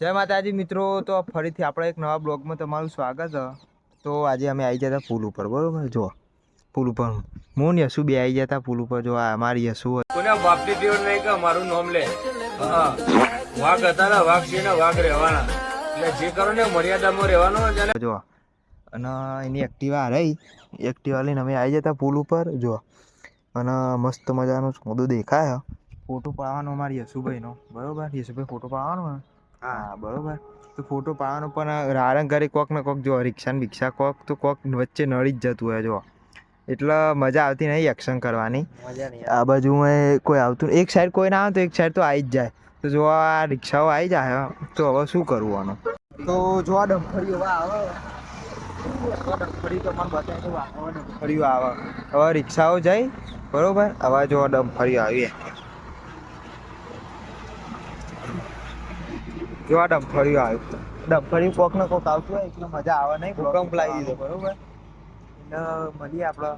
જય માતાજી મિત્રો, તો ફરીથી આપણે એક નવા બ્લોગમાં તમારું સ્વાગત છે। તો આજે અમે આવી ગયા હતા પુલ ઉપર, બરોબર। જો પુલ ઉપર હું ને યશુ બે આવી ગયા હતા પુલ ઉપર। જો આ અમારી યશુ કોને બાપની ટેવ નહીં કે મારું નામ લે। હા, વાઘ હતા ને વાઘ છે ને વાઘ રહેવાના, એટલે જે કરો ને મર્યાદામાં રહેવાનો છે। જો અને એની એક્ટિવા રહી, એક્ટિવા લઈને અમે આવી જતા પુલ ઉપર। જો અને મસ્ત મજાનો સોદો દેખાય, ફોટો પાડવાનો અમારી યશુભાઈનો, બરોબર। યશુભાઈ ફોટો પાડવાનો ને, હા બરોબર। તો ફોટો પાડવાનો પણ રારંગ ઘરે કોક ને કોક જો રિક્ષા ને ભિક્ષા કોક તો કોક વચ્ચે નડી જ જતું હોય। જો એટલે મજા આવતી નહીં એક્શન કરવાની, આ બાજુ કોઈ આવતું, એક સાઈડ કોઈ ના આવે તો એક સાઈડ તો આવી જ જાય। તો જો આ રિક્ષાઓ આવી જાય તો હવે શું કરવું આનું? તો જો આ ડમ્ફરીઓ આવે, ડમ્ફરી તો મને બતાવી દો, ડમ્ફરીઓ આવે, હવે રિક્ષાઓ જાય, બરોબર। હવે જો ડમ્ફરીઓ આવી, જો આ ડમ્ફરીઓ આવ્યું, ડમ્ફરી કોક ને કોક આવતું હોય એટલે મજા આવે નહીં, ભૂકંપ લાવી દીધો, બરોબર। એટલે મળીએ આપણે।